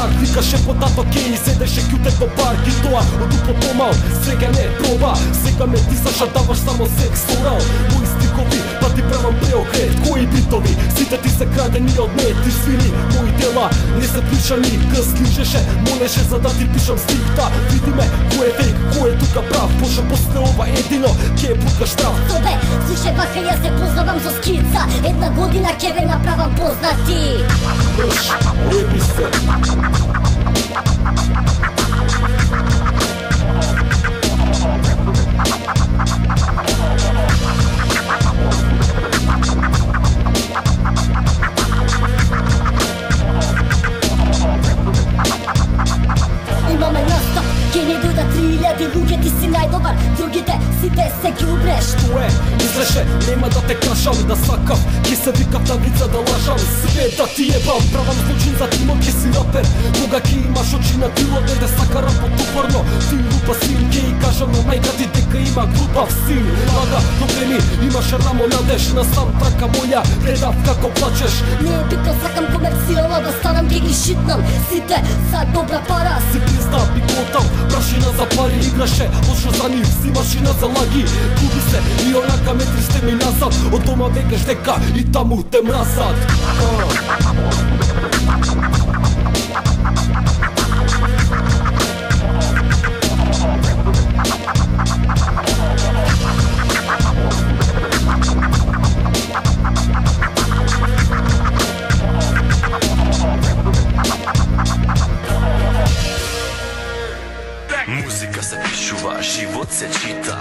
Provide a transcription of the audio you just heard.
пар, викаше по тато ке и седеше кјутек до парк. И тоа од упот помал, сега не проба. Сега ме тисаша, даваш само секс орал. Мои стикови, па ти правам преокрет. Кои битови, сите ти се крадени од не. Ти свини, мои дела не се пишани. Гъс лижеше, молеше за да ти пишам стихта. Види ме, кој е фейк, кој е тука прав. Може после ова едино, ке будка штраф. Собе, слушај бака, јас се познавам со скица. Една година ке ве направам познати. Мрш, еби се. Имаме настап, ке не дојда 3000 луѓе, ти си најдобар, другите сите се ги убреш. Што е, мислеше, нема да те кашам, да сакав, ке се викав на лица да лажам. Све да ти ебам, правам злочин за тимот, ке си рапер. Кога ке имаш очи на тило, не да сака рапот упорно. Ти лупа син, ке и кажам на мајка ти дека има глупав син. Лага, проблеми, имаш рамо надеж, на сам трака моја, гледав како плачеш. Не е битно, сакам комерцијала да станам, ке ги шитнам. Сите за добра пара. Си призна, би готав, прашина за пари. Играше лошо за нив, си машина за лаги. Губи се и онака метри сте ми назад. Од дома бегаш дека и таму те мразат. Музика се пишува, живот се чита.